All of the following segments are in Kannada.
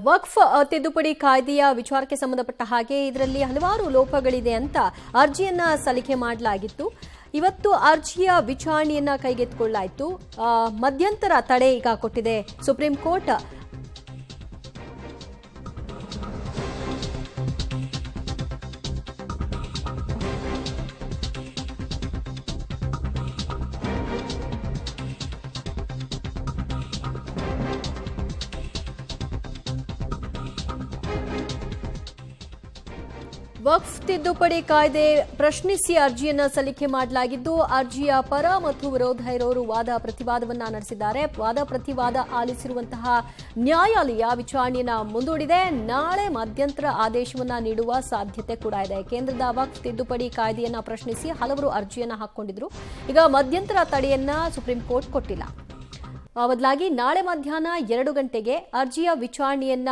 ವಕ್ಫ್ ತಿದ್ದುಪಡಿ ಕಾಯ್ದೆಯ ವಿಚಾರಕ್ಕೆ ಸಂಬಂಧಪಟ್ಟ ಹಾಗೆ ಇದರಲ್ಲಿ ಹಲವಾರು ಲೋಪಗಳಿದೆ ಅಂತ ಅರ್ಜಿಯನ್ನ ಸಲ್ಲಿಕೆ ಮಾಡಲಾಗಿತ್ತು. ಇವತ್ತು ಅರ್ಜಿಯ ವಿಚಾರಣೆಯನ್ನ ಕೈಗೆತ್ತಿಕೊಳ್ಳಲಾಯಿತು. ಮಧ್ಯಂತರ ತಡೆ ಈಗ ಕೊಟ್ಟಿದೆ ಸುಪ್ರೀಂ ಕೋರ್ಟ್. ವಕ್ಫ್ ತಿದ್ದುಪಡಿ ಕಾಯ್ದೆ ಪ್ರಶ್ನಿಸಿ ಅರ್ಜಿಯನ್ನ ಸಲ್ಲಿಕೆ ಮಾಡಲಾಗಿದ್ದು, ಅರ್ಜಿಯ ಪರ ಮತ್ತು ವಿರೋಧ ಇರೋರು ವಾದ ಪ್ರತಿವಾದವನ್ನ ನಡೆಸಿದ್ದಾರೆ. ವಾದ ಪ್ರತಿವಾದ ಆಲಿಸಿರುವಂತಹ ನ್ಯಾಯಾಲಯ ವಿಚಾರಣೆಯನ್ನ ಮುಂದೂಡಿದೆ. ನಾಳೆ ಮಧ್ಯಂತರ ಆದೇಶವನ್ನ ನೀಡುವ ಸಾಧ್ಯತೆ ಕೂಡ ಇದೆ. ಕೇಂದ್ರದ ವಕ್ಫ್ ತಿದ್ದುಪಡಿ ಕಾಯ್ದೆಯನ್ನ ಪ್ರಶ್ನಿಸಿ ಹಲವರು ಅರ್ಜಿಯನ್ನ ಹಾಕೊಂಡಿದ್ರು. ಈಗ ಮಧ್ಯಂತರ ತಡೆಯನ್ನ ಸುಪ್ರೀಂ ಕೋರ್ಟ್ ಕೊಟ್ಟಿಲ್ಲ. ಬದಲಾಗಿ ನಾಳೆ ಮಧ್ಯಾಹ್ನ 2 ಗಂಟೆಗೆ ಅರ್ಜಿಯ ವಿಚಾರಣೆಯನ್ನ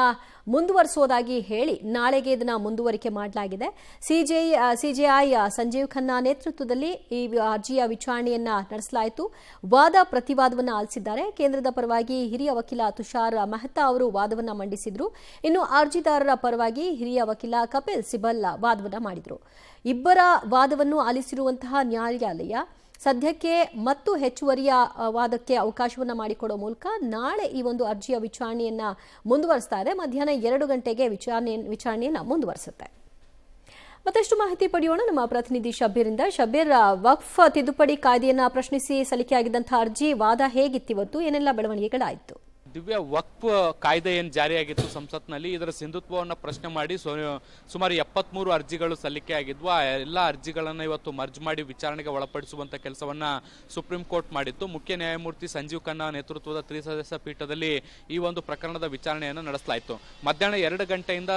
ಮುಂದುವರಿಸುವುದಾಗಿ ಹೇಳಿ ನಾಳೆಗೆ ಇದನ್ನ ಮುಂದುವರಿಕೆ ಮಾಡಲಾಗಿದೆ. ಸಿಜೆಐ ಸಂಜೀವ್ ಖನ್ನಾ ನೇತೃತ್ವದಲ್ಲಿ ಈ ಅರ್ಜಿಯ ವಿಚಾರಣೆಯನ್ನ ನಡೆಸಲಾಯಿತು. ವಾದ ಪ್ರತಿವಾದವನ್ನು ಆಲಿಸಿದ್ದಾರೆ. ಕೇಂದ್ರದ ಪರವಾಗಿ ಹಿರಿಯ ವಕೀಲ ತುಷಾರ್ ಮೆಹ್ತಾ ಅವರು ವಾದವನ್ನ ಮಂಡಿಸಿದ್ರು. ಇನ್ನು ಅರ್ಜಿದಾರರ ಪರವಾಗಿ ಹಿರಿಯ ವಕೀಲ ಕಪಿಲ್ ಸಿಬಲ್ ವಾದವನ್ನ ಮಾಡಿದ್ರು. ಇಬ್ಬರ ವಾದವನ್ನು ಆಲಿಸಿರುವಂತಹ ನ್ಯಾಯಾಲಯ ಸದ್ಯಕ್ಕೆ ಮತ್ತು ಹೆಚ್ಚುವರಿಯ ವಾದಕ್ಕೆ ಅವಕಾಶವನ್ನು ಮಾಡಿಕೊಡೋ ಮೂಲಕ ನಾಳೆ ಈ ಒಂದು ಅರ್ಜಿಯ ವಿಚಾರಣೆಯನ್ನ ಮುಂದುವರಿಸ್ತಾ ಇದೆ. ಮಧ್ಯಾಹ್ನ 2 ಗಂಟೆಗೆ ವಿಚಾರಣೆಯನ್ನ ಮುಂದುವರಿಸುತ್ತೆ. ಮತ್ತಷ್ಟು ಮಾಹಿತಿ ಪಡೆಯೋಣ ನಮ್ಮ ಪ್ರತಿನಿಧಿ ಶಬ್ಬೀರಿಂದ. ಶಬ್ಬೀರ್, ವಕ್ಫ್ ತಿದ್ದುಪಡಿ ಕಾಯ್ದೆಯನ್ನ ಪ್ರಶ್ನಿಸಿ ಸಲ್ಲಿಕೆಯಾಗಿದ್ದಂತಹ ಅರ್ಜಿ ವಾದ ಹೇಗಿತ್ತಿವತ್ತು, ಏನೆಲ್ಲ ಬೆಳವಣಿಗೆಗಳಾಯಿತು? ದಿವ್ಯ, ವಕ್ಫ್ ಕಾಯ್ದೆ ಏನು ಜಾರಿಯಾಗಿತ್ತು ಸಂಸತ್ನಲ್ಲಿ, ಇದರ ಸಿಂಧುತ್ವವನ್ನು ಪ್ರಶ್ನೆ ಮಾಡಿ ಸುಮಾರು 73 ಅರ್ಜಿಗಳು ಸಲ್ಲಿಕೆ ಆಗಿದ್ವು. ಆ ಎಲ್ಲ ಅರ್ಜಿಗಳನ್ನು ಇವತ್ತು ಮರ್ಜ್ ಮಾಡಿ ವಿಚಾರಣೆಗೆ ಒಳಪಡಿಸುವಂತ ಕೆಲಸವನ್ನ ಸುಪ್ರೀಂ ಕೋರ್ಟ್ ಮಾಡಿತ್ತು. ಮುಖ್ಯ ನ್ಯಾಯಮೂರ್ತಿ ಸಂಜೀವ್ ಖನ್ನಾ ನೇತೃತ್ವದ ತ್ರಿಸದಸ್ಯ ಪೀಠದಲ್ಲಿ ಈ ಒಂದು ಪ್ರಕರಣದ ವಿಚಾರಣೆಯನ್ನು ನಡೆಸಲಾಯಿತು. ಮಧ್ಯಾಹ್ನ 2 ಗಂಟೆಯಿಂದ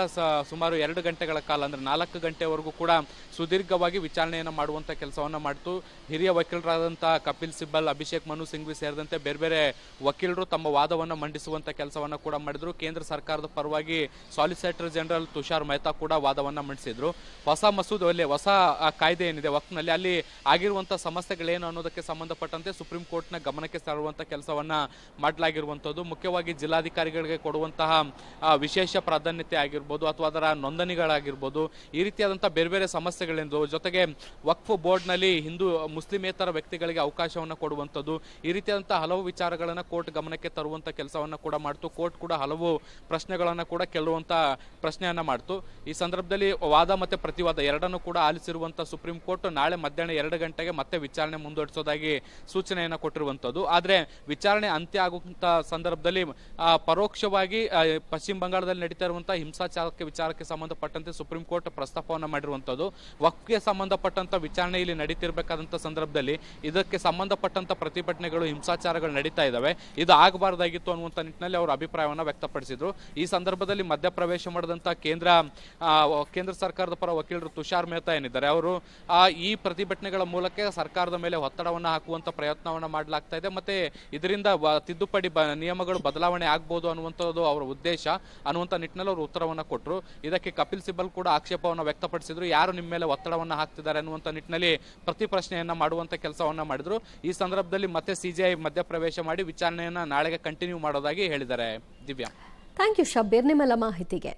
ಸುಮಾರು 2 ಗಂಟೆಗಳ ಕಾಲ, ಅಂದ್ರೆ 4 ಗಂಟೆವರೆಗೂ ಕೂಡ ಸುದೀರ್ಘವಾಗಿ ವಿಚಾರಣೆಯನ್ನು ಮಾಡುವಂತ ಕೆಲಸವನ್ನ ಮಾಡಿತು. ಹಿರಿಯ ವಕೀಲರಾದಂತಹ ಕಪಿಲ್ ಸಿಬಲ್, ಅಭಿಷೇಕ್ ಮನು ಸಿಂಘ್ವಿ ಸೇರಿದಂತೆ ಬೇರೆ ಬೇರೆ ವಕೀಲರು ತಮ್ಮ ವಾದವನ್ನು ಮಂಡಿಸುವಂತ ಕೆಲಸವನ್ನ ಕೂಡ ಮಾಡಿದ್ರು. ಕೇಂದ್ರ ಸರ್ಕಾರದ ಪರವಾಗಿ ಸಾಲಿಸಿಟರ್ ಜನರಲ್ ತುಷಾರ್ ಮೆಹ್ತಾ ಕೂಡ ವಾದವನ್ನ ಮಂಡಿಸಿದ್ರು. ಹೊಸ ಮಸೂದೆಯಲ್ಲಿ ಹೊಸ ಕಾಯ್ದೆ ಏನಿದೆ ವಕ್ಫ್ನಲ್ಲಿ, ಅಲ್ಲಿ ಆಗಿರುವಂತಹ ಸಮಸ್ಯೆಗಳೇನು ಅನ್ನೋದಕ್ಕೆ ಸಂಬಂಧಪಟ್ಟಂತೆ ಸುಪ್ರೀಂ ಕೋರ್ಟ್ನ ಗಮನಕ್ಕೆ ತರುವಂತ ಕೆಲಸವನ್ನ ಮಾಡಲಾಗಿರುವಂತದ್ದು. ಮುಖ್ಯವಾಗಿ ಜಿಲ್ಲಾಧಿಕಾರಿಗಳಿಗೆ ಕೊಡುವಂತಹ ವಿಶೇಷ ಪ್ರಾಧಾನ್ಯತೆ ಆಗಿರ್ಬೋದು ಅಥವಾ ಅದರ ನೋಂದಣಿಗಳಾಗಿರ್ಬೋದು, ಈ ರೀತಿಯಾದಂತಹ ಬೇರೆ ಬೇರೆ ಸಮಸ್ಯೆಗಳಿಂದ ಜೊತೆಗೆ ವಕ್ಫ್ ಬೋರ್ಡ್ನಲ್ಲಿ ಹಿಂದೂ ಮುಸ್ಲಿಮೇತರ ವ್ಯಕ್ತಿಗಳಿಗೆ ಅವಕಾಶವನ್ನು ಕೊಡುವಂಥದ್ದು, ಈ ರೀತಿಯಾದಂತಹ ಹಲವು ವಿಚಾರಗಳನ್ನ ಕೋರ್ಟ್ ಗಮನಕ್ಕೆ ತರುವಂತ ಕೆಲಸವನ್ನ ಕೂಡ ಮಾಡ್ತು. ಕೋರ್ಟ್ ಕೂಡ ಹಲವು ಪ್ರಶ್ನೆಗಳನ್ನ ಕೂಡ ಕೇಳುವಂತ ಪ್ರಶ್ನೆಯನ್ನ ಮಾಡ್ತು. ಈ ಸಂದರ್ಭದಲ್ಲಿ ವಾದ ಮತ್ತೆ ಪ್ರತಿವಾದ ಎರಡನ್ನು ಕೂಡ ಆಲಿಸಿರುವಂತ ಸುಪ್ರೀಂ ಕೋರ್ಟ್ ನಾಳೆ ಮಧ್ಯಾಹ್ನ 2 ಗಂಟೆಗೆ ಮತ್ತೆ ವಿಚಾರಣೆ ಮುಂದುವರಿಸೋದಾಗಿ ಸೂಚನೆಯನ್ನ ಕೊಟ್ಟಿರುವಂತದ್ದು. ಆದ್ರೆ ವಿಚಾರಣೆ ಅಂತ್ಯ ಆಗುವಂತ ಸಂದರ್ಭದಲ್ಲಿ ಪರೋಕ್ಷವಾಗಿ ಪಶ್ಚಿಮ ಬಂಗಾಳದಲ್ಲಿ ನಡೀತಾ ಇರುವಂತಹ ಹಿಂಸಾಚಾರಕ್ಕೆ ವಿಚಾರಕ್ಕೆ ಸಂಬಂಧಪಟ್ಟಂತೆ ಸುಪ್ರೀಂ ಕೋರ್ಟ್ ಪ್ರಸ್ತಾಪವನ್ನ ಮಾಡಿರುವಂತದ್ದು. ವಕ್ಫ್ಗೆ ಸಂಬಂಧಪಟ್ಟಂತ ವಿಚಾರಣೆ ಇಲ್ಲಿ ನಡೀತಿರ್ಬೇಕಾದಂತ ಸಂದರ್ಭದಲ್ಲಿ ಇದಕ್ಕೆ ಸಂಬಂಧಪಟ್ಟಂತ ಪ್ರತಿಭಟನೆಗಳು, ಹಿಂಸಾಚಾರಗಳು ನಡೀತಾ ಇದಾವೆ, ಇದು ಆಗಬಾರ್ದಾಗಿತ್ತು ಅನ್ನುವಂತ ನಿಟ್ಟಿನಲ್ಲಿ ಅವರು ಅಭಿಪ್ರಾಯವನ್ನ ವ್ಯಕ್ತಪಡಿಸಿದ್ರು. ಈ ಸಂದರ್ಭದಲ್ಲಿ ಮಧ್ಯಪ್ರವೇಶ ಮಾಡಿದಂತ ಕೇಂದ್ರ ಸರ್ಕಾರದ ಪರ ವಕೀಲರು ತುಷಾರ್ ಮೆಹ್ತಾ ಏನಿದ್ದಾರೆ, ಅವರು ಈ ಪ್ರತಿಭಟನೆಗಳ ಮೂಲಕ ಸರ್ಕಾರದ ಮೇಲೆ ಒತ್ತಡವನ್ನ ಹಾಕುವಂತ ಪ್ರಯತ್ನವನ್ನ ಮಾಡಲಾಗ್ತಾ ಇದೆ. ಮತ್ತೆ ಇದರಿಂದ ತಿದ್ದುಪಡಿ ನಿಯಮಗಳು ಬದಲಾವಣೆ ಆಗ್ಬಹುದು ಅನ್ನುವಂಥದ್ದು ಅವರ ಉದ್ದೇಶ ಅನ್ನುವಂತ ನಿಟ್ಟಿನಲ್ಲಿ ಅವರು ಉತ್ತರವನ್ನ ಕೊಟ್ಟರು. ಇದಕ್ಕೆ ಕಪಿಲ್ ಸಿಬಲ್ ಕೂಡ ಆಕ್ಷೇಪವನ್ನ ವ್ಯಕ್ತಪಡಿಸಿದ್ರು. ಯಾರು ನಿಮ್ಮ ಮೇಲೆ ಒತ್ತಡವನ್ನ ಹಾಕ್ತಿದ್ದಾರೆ ಅನ್ನುವಂತ ನಿಟ್ಟಿನಲ್ಲಿ ಪ್ರತಿ ಪ್ರಶ್ನೆಯನ್ನ ಮಾಡುವಂತ ಕೆಲಸವನ್ನ ಮಾಡಿದ್ರು. ಈ ಸಂದರ್ಭದಲ್ಲಿ ಮತ್ತೆ ಸಿಜೆಐ ಮಧ್ಯಪ್ರವೇಶ ಮಾಡಿ ವಿಚಾರಣೆಯನ್ನ ನಾಳೆಗೆ ಕಂಟಿನ್ಯೂ ಮಾಡೋದಾಗಿ ಹೇಳಿದ್ದಾರೆ. ದಿವ್ಯಾ, ಥ್ಯಾಂಕ್ ಯು ಶಬ್ಬೀರ್ ನಿಮ್ಮೆಲ್ಲ ಮಾಹಿತಿಗೆ.